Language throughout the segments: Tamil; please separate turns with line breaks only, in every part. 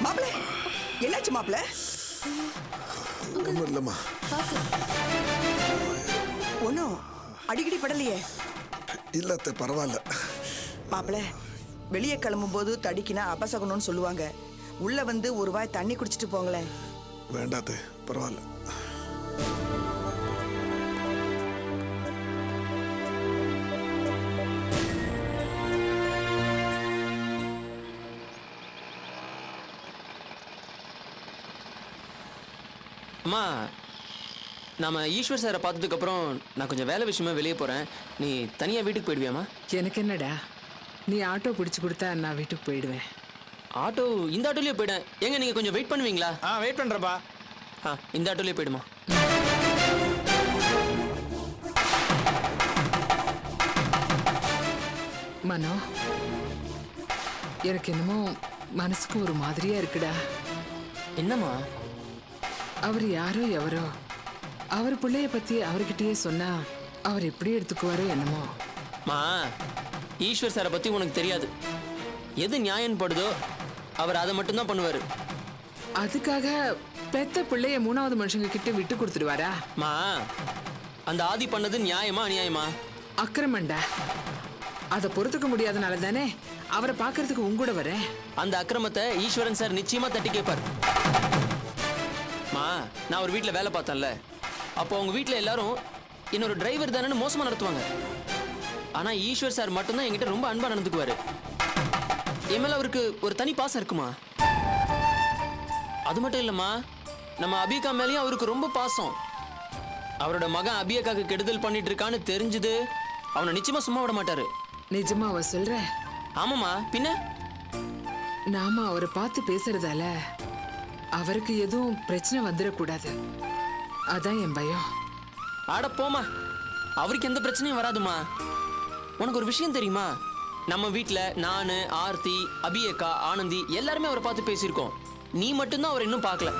மாப்பிள என்னாச்சு மாப்பிள?
ஒன்றும் இல்லைம்மா.
ஒன்றும் அடிக்கடி படலையே?
இல்லை அத்தை, பரவாயில்ல.
மாப்பிள வெளியே கிளம்பும் போது தடிக்கினா அபசகணும்னு சொல்லுவாங்க. உள்ள வந்து ஒரு வாய் தண்ணி குடிச்சிட்டு போங்களேன்.
வேண்டாத்தே, பரவாயில்ல.
அம்மா, நாம ஈஸ்வர் சாரை பார்த்ததுக்கப்புறம் நான் கொஞ்சம் வேலை விஷயமா வெளியே போகிறேன். நீ தனியாக வீட்டுக்கு போயிடுவியாம்மா?
எனக்கு என்னடா, நீ ஆட்டோ பிடிச்சி கொடுத்தா நான் வீட்டுக்கு போயிடுவேன்.
ஆட்டோ இந்த ஆட்டோலேயே போயிட்டேன். ஏங்க நீங்கள் கொஞ்சம் வெயிட் பண்ணுவீங்களா?
வெயிட் பண்ணுறப்பா.
இந்த ஆட்டோலேயே போயிடுமா.
மனோ, எனக்கு என்னமோ மனசுக்கு ஒரு மாதிரியா இருக்குடா.
என்னம்மா?
அவர் யாரோ எவரோ, அவர் பிள்ளைய பத்தி அவர்கிட்டயே சொன்னா அவர் எப்படி எடுத்துக்குவாரோ என்னமோ.
மா, ஈஸ்வர் சாரை பற்றி உனக்கு தெரியாது. எது நியாயம் படுதோ அவர் அதை மட்டும்தான் பண்ணுவார்.
அதுக்காக பெத்த பிள்ளைய மூணாவது மனுஷங்க கிட்ட விட்டு கொடுத்துடுவாரா?
மா, அந்த ஆதி பண்ணது நியாயமா அநியாயமா?
அக்கிரமண்டா. அதை பொறுத்துக்க முடியாதனால தானே அவரை பார்க்கறதுக்கு உங்கூட வரேன்.
அந்த அக்கிரமத்தை ஈஸ்வரன் சார் நிச்சயமா தட்டி கேட்பார். மா, நான் ஒரு வீட்டில் வேலை பார்த்தேன்ல, அப்போ அவங்க வீட்டில் எல்லாரும் இன்னொரு டிரைவர் தானேன்னு மோசமாக நடத்துவாங்க. ஆனால் ஈஸ்வர் சார் மட்டும்தான் என்கிட்ட ரொம்ப அன்பாக நடந்துக்குவார். என் மேலே அவருக்கு ஒரு தனி பாசம் இருக்குமா. அது மட்டும் இல்லைம்மா, நம்ம அபிகா மேலேயும் அவருக்கு ரொம்ப பாசம். அவரோட மகன் அபியக்காக்கு கெடுதல் பண்ணிட்டு இருக்கான்னு தெரிஞ்சது அவனை நிச்சயமா சும்மா விட மாட்டாரு.
நிஜமா அவ சொல்ற?
ஆமாம்மா, பின்ன
நாம அவரை பார்த்து பேசுறதால அவருக்கு எதுவும் பிரச்சனை வந்துடக்கூடாது, அதான் என் பயம்.
ஆட போமா, அவருக்கு எந்த பிரச்சனையும் வராதுமா. உனக்கு ஒரு விஷயம் தெரியுமா? நம்ம வீட்டில் நான், ஆர்த்தி, அபியக்கா, ஆனந்தி எல்லாருமே அவரை பார்த்து பேசியிருக்கோம். நீ மட்டும்தான் அவரை இன்னும் பார்க்கல.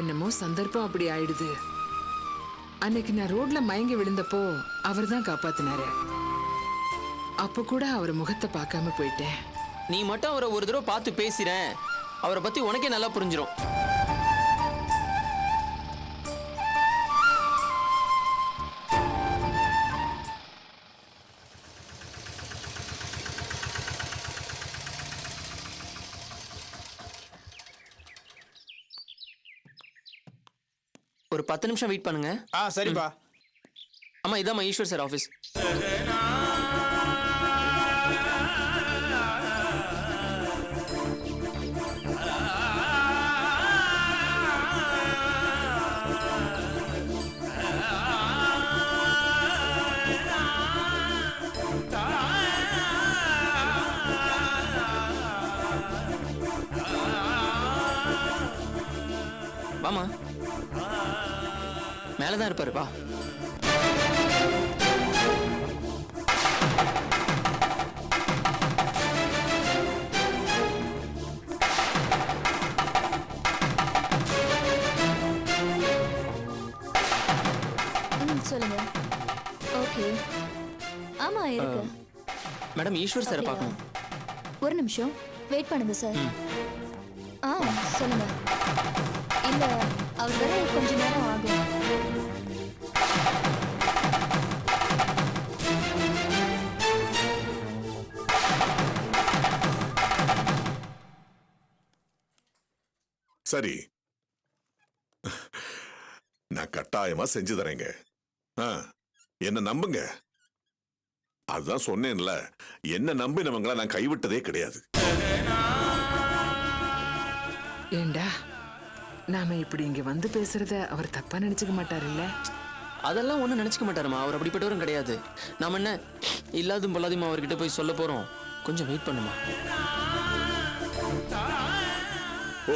என்னமோ சந்தர்ப்பம் அப்படி ஆயிடுது. அன்னைக்கு நான் ரோட்ல மயங்கி விழுந்தப்போ அவர் தான் காப்பாத்தினாரு. அப்ப கூட அவர் முகத்தை பார்க்காம போயிட்டேன்.
நீ மட்டும் அவரை ஒரு தடவை பார்த்து பேசுறேன், அவரை பத்தி உனக்கே நல்லா புரிஞ்சிடும். ஒரு 10 நிமிஷம் வெயிட் பண்ணுங்க.
சரிப்பா.
அம்மா, இதாம்மா ஈஸ்வர் சார் ஆஃபீஸ். வாமா, மேலதான் இருப்பாரு. வா.
சொல்லுங்க. ஓகே, ஆமா இருக்கு.
மேடம், ஈஸ்வர் சாரை பார்க்கணும்.
ஒரு நிமிஷம் வெயிட் பண்ணுங்க சார். சொல்லுங்க. இல்ல, அவர் வர கொஞ்ச நேரம் ஆகும்.
சரி, நான் கட்டாயமா செஞ்சு தரேங்க. என்ன நம்புங்க. அதுதான் சொன்னேன்ல, என்ன நம்பினவங்கள நான் கைவிட்டதே கிடையாது.
ஏண்டா, நாம இப்படி இங்க வந்து பேசுறத அவர் தப்பா நினைச்சுக்க மாட்டாரு இல்ல?
அதெல்லாம் ஒன்றும் நினச்சிக்க மாட்டாருமா. அவர் அப்படிப்பட்டவரும் கிடையாது. நாம என்ன இல்லாதும் பொல்லாதுமா அவர்கிட்ட போய் சொல்ல போறோம். கொஞ்சம் வெயிட் பண்ணுமா.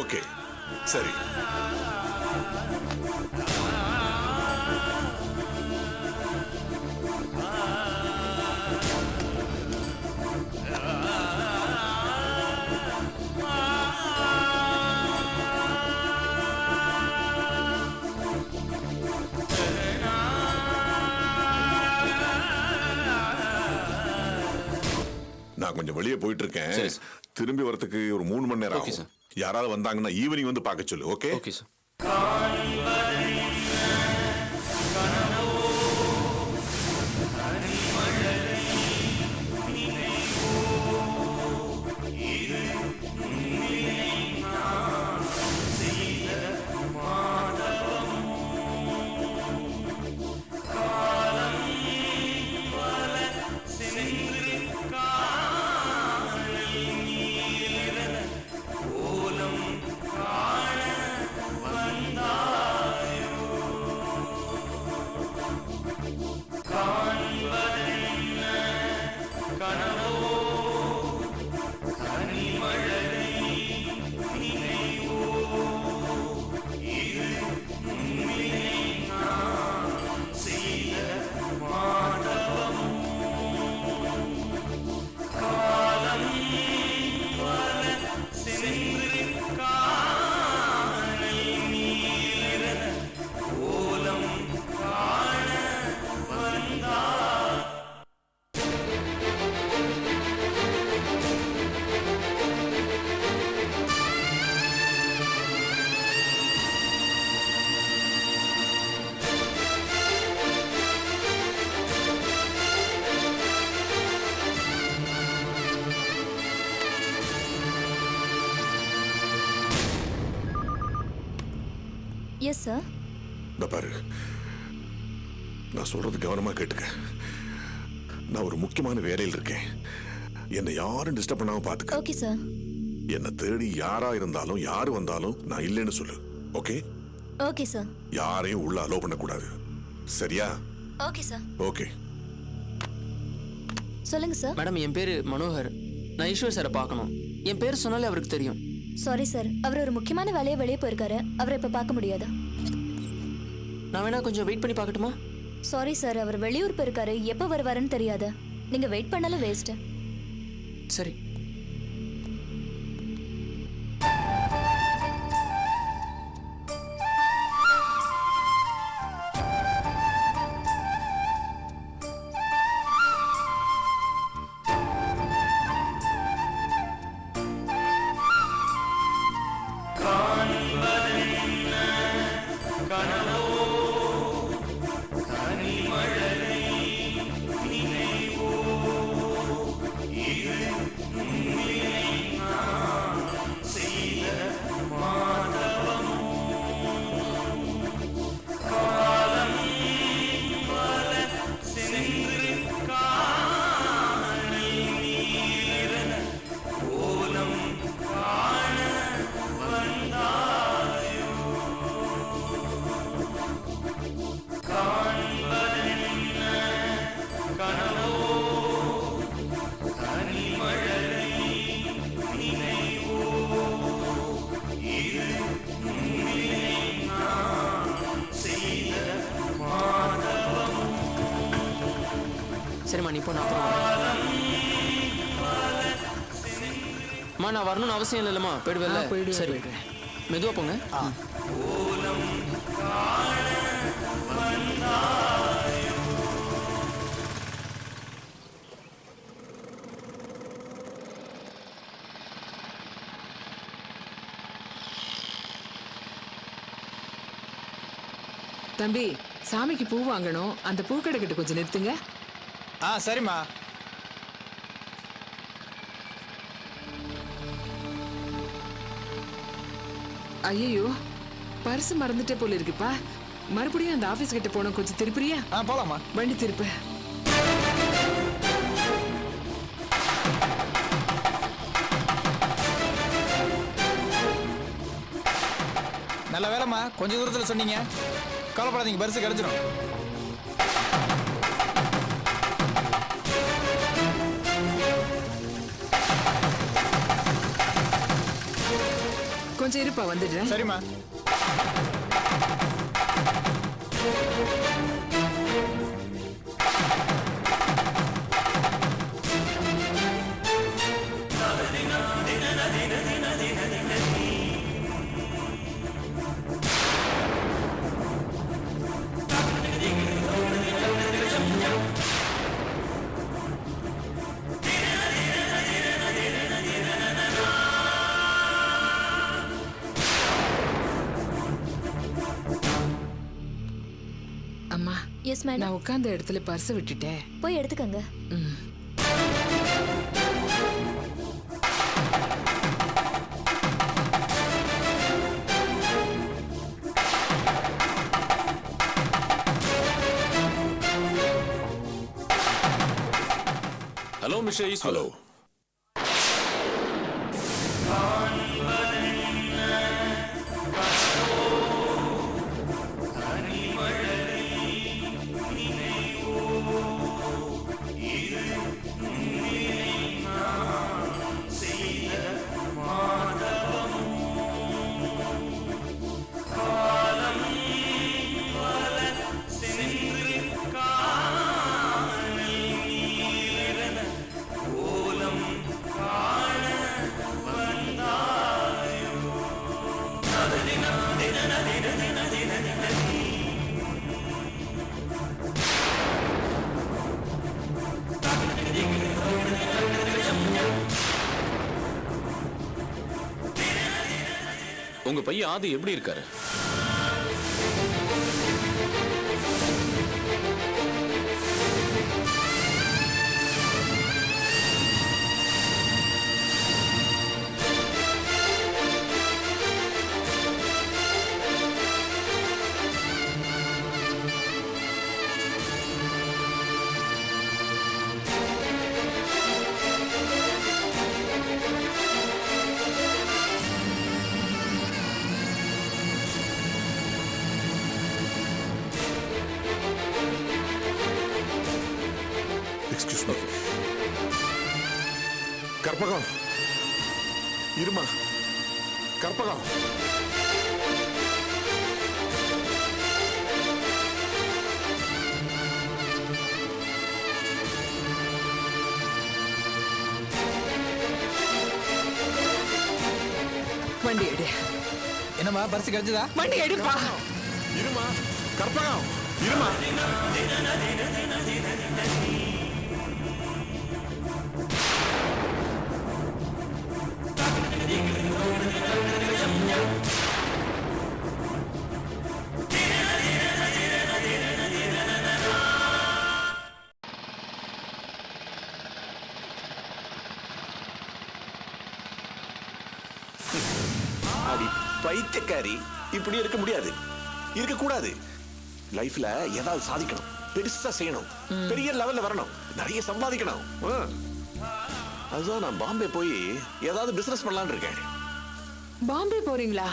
ஓகே, சரி. நான் கொஞ்சம் வெளியே போயிட்டு இருக்கேன்.
சரி, சார்.
திரும்பி வரதுக்கு ஒரு 3 மணி நேரம்
ஓகே,
ஆகும்.
சார்.
யாராவது வந்தாங்கன்னா ஈவினிங் வந்து பார்க்க சொல்லு. Okay?
Okay sir.
Yes sir.
இந்த பாரு, நான் சொல்றது கவனமா கேட்டுக்க. நான் ஒரு முக்கியமான வேலையில் இருக்கேன். என்னை யாரும் டிஸ்டர்ப் பண்ணாம பாத்துக்க.
Okay sir.
என்னை தேடி யாரா இருந்தாலும் யாரு வந்தாலும் நான் இல்லைன்னு சொல்லு. ஓகே?
Okay sir.
யாரையும் உள்ள அலோ பண்ணக்கூடாது. சரியா?
Okay sir.
ஓகே.
சொல்லுங்க சார்.
மேடம், என் பேரு மனோகர். நான் ஈஸ்வர் சாரை பார்க்கணும். என் பேர் சொன்னாலே அவருக்கு தெரியும்.
சாரி சார், அவர் ஒரு முக்கியமான வேலையை வெளியே போயிருக்காரு. அவரை இப்ப பார்க்க முடியாது.
நான் வேணா கொஞ்சம் வெயிட் பண்ணி பார்க்கட்டுமா?
சாரி சார், அவர் வெளியூர் போயிருக்காரு. எப்போ வருவாருன்னு தெரியாது. நீங்க வெயிட் பண்ணாலும் வேஸ்ட்.
சரி. சரிம்மா, நீ இப்போ நான் அப்புறம் வரேன். அம்மா, நான் வரணும்னு அவசியம் இல்லைல்லம்மா. போயிடுவேல்ல?
போயிடுவேன்,
சரி,
போயிடுவேன்.
மெதுவா போங்க.
தம்பி, சாமிக்கு பூ வாங்கணும். அந்த பூக்கடை கிட்ட கொஞ்சம் நிறுத்துங்க.
சரிம்மா.
ஐயோ, பர்ஸ் மறந்துட்டே போல இருக்குப்பா. மறுபடியும் அந்த ஆபீஸ் கிட்ட போனோம். கொஞ்சம் திருப்பிரியா?
போலாமா?
வண்டி திருப்ப.
நல்ல வேலைம்மா, கொஞ்சம் தூரத்தில் சொன்னீங்க. கவலைப்படாதீங்க, பரிசு கிடைச்சிடும்.
கொஞ்சம் இருப்பா, வந்துடுறேன்.
சரிம்மா.
Yes madam.
நான் உட்கார்ந்த இடத்துல பர்ஸை விட்டுட்டேன்.
போய் எடுத்துக்கங்க.
ம்.
Hello mister Eswar.
ஹலோ.
உங்க பையன் ஆதி எப்படி இருக்காரு?
Excuse me. கற்பகம், இருமா. கற்பகம்.
வண்டி எடு.
என்னம்மா பர்ஸ் கிடைச்சதா?
வண்டி எடுப்பா.
இருமா. கற்பகம், இருமா.
அடி பைத்தியக்காரி, இப்படி இருக்க முடியாது, இருக்க கூடாது. லைஃப்ல ஏதாவது சாதிக்கணும், பெருசா செய்யணும், பெரிய லெவல்ல வரணும், நிறைய சம்பாதிக்கணும். அதுதான் நான் பாம்பே போய் ஏதாவது பிசினஸ் பண்ணலாம்னு இருக்கேன்.
பாம்பே போறீங்களா?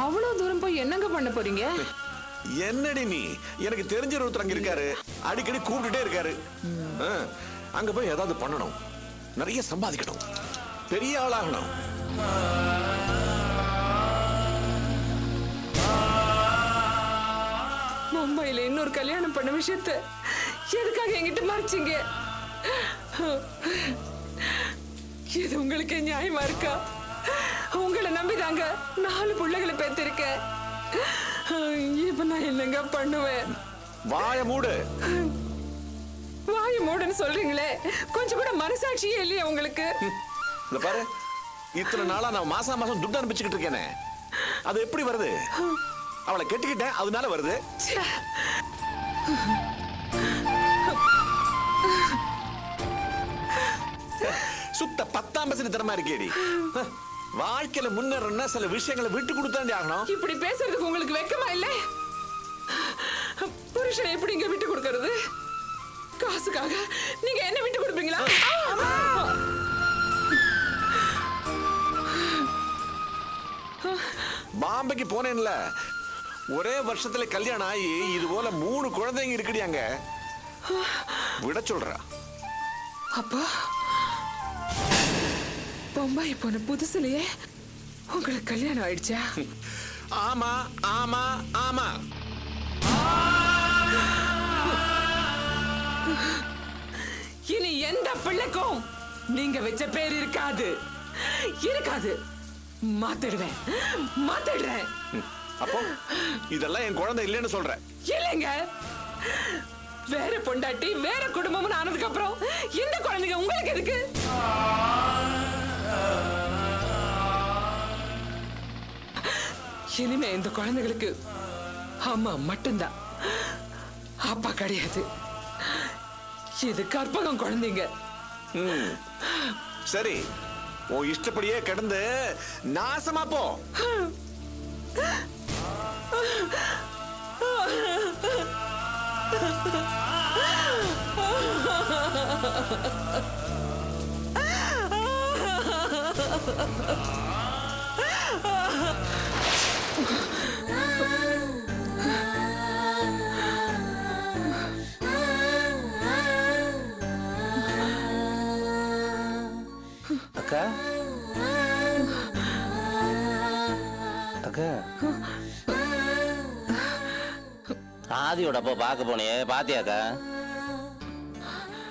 அவ்வளவு தூரம் போய் என்னங்க பண்ண போறீங்க?
என்னடி நீ, எனக்கு தெரிஞ்ச ஒருத்தர் அங்க இருக்காரு, அடிக்கடி கூப்பிட்டுட்டே இருக்காரு. அங்க போய் ஏதாவது பண்ணணும், நிறைய சம்பாதிக்கணும், பெரிய ஆளாகணும்.
மும்பையில இன்னொரு கல்யாணம் பண்ண விஷயத்த எதுக்காக என்கிட்ட மறைச்சீங்க? இது உங்களுக்கு நியாயமா இருக்கா? உங்களை நம்பிதாங்க 4 பிள்ளைகளை பெற்றிருக்கேன். இப்ப நான் என்னங்க பண்ணுவேன்?
வாய மூடு.
வாய மூடுன்னு சொல்றீங்களே, கொஞ்சம் கூட மனசாட்சியே இல்லையா உங்களுக்கு?
இந்த பாரு, இத்தனை நாளா நான் மாசம் மாசம் துட்டு அனுப்பிச்சுக்கிட்டு இருக்கேனே, அது எப்படி வருது? அவளை கெட்டிக்கிட்டேன், அதனால வருது. சுத்த 10ஆம் பசங்க தரமா இருக்கேடி. வாழ்க்கையில முன்னேறணும்னா சில விஷயங்களை விட்டு கொடுத்தாண்டி ஆகணும்.
இப்படி பேசுறதுக்கு உங்களுக்கு வெக்கமா இல்ல? புருஷனை எப்படி இங்க விட்டு கொடுக்கறது? காசுக்காக நீங்க என்ன விட்டு கொடுப்பீங்களா?
பாம்பேக்கு போனேன்ல, ஒரே வருஷத்துல கல்யாணம் ஆகி இது போல 3 குழந்தைங்க இருக்குடியாங்க. விட சொல்றா.
அப்பா பம்பாய் போன புதுசுலயே உங்களுக்கு கல்யாணம் ஆயிடுச்சா?
ஆமா ஆமா ஆமா.
இனி எந்த பிள்ளைக்கும் நீங்க வச்ச பேர் இருக்காது, இருக்காது. மாத்திடுவேன், மாத்திடுறேன்.
அப்போ இதெல்லாம் என் குழந்தை இல்லைன்னு சொல்ற?
இல்லைங்க, வேற பொண்டாட்டி வேற குடும்பம்னு ஆனதுக்கு அப்புறம் இந்த குழந்தைங்க உங்களுக்கு எதுக்கு? இனிமே இந்த குழந்தைகளுக்கு அம்மா மட்டும்தான். அப்பா கிடையாது. இது கற்பகம் குழந்தைங்க.
ம். சரி உன் இஷ்டப்படியே கிடந்து நாசமா போ.
அக்கா அக்கா ஆதியோட அப்பா பார்க்க போனியே, பாத்தியாக்கா?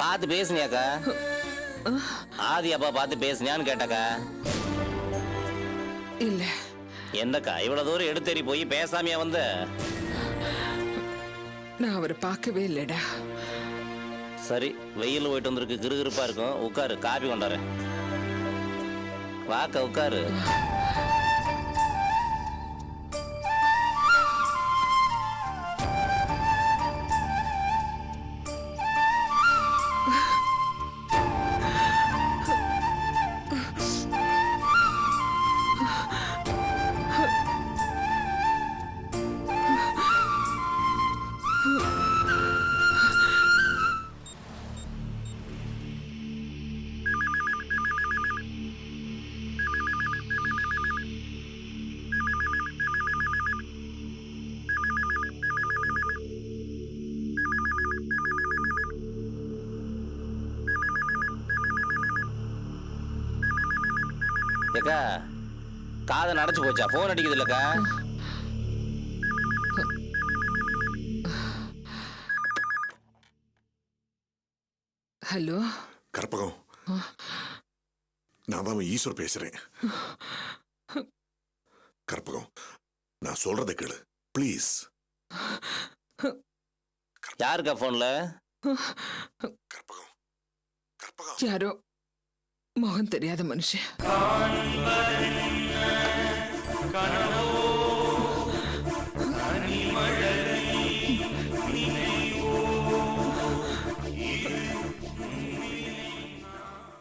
பார்த்து பேசுனியாக்கா? ஆதி அப்பா பார்த்து பேசுனியான்னு கேட்டாக்கா?
இல்ல.
என்னக்கா இவ்வளவு தூரம் எடுத்தேறி போய் பேசாமையா வந்த?
நான் அவரை பார்க்கவே இல்லடா.
சரி, வெயில் போயிட்டு வந்திருக்கு, கிறுகிறுப்பா இருக்கும். உட்காரு, காபி கொண்டாரு. வாக்க உட்காரு. ஏக்கா காதை அடைச்சு போச்சா? போன் அடிக்குது இல்லக்கா?
ஹலோ
கற்பகம், நான் தான் ஈஸ்வர் பேசுறேன். கற்பகம், நான் சொல்றதை கேளு ப்ளீஸ்.
யாருக்கா போன்ல?
கற்பகம், கற்பகம்.
யாரோ முகம் தெரியாத மனுஷன்.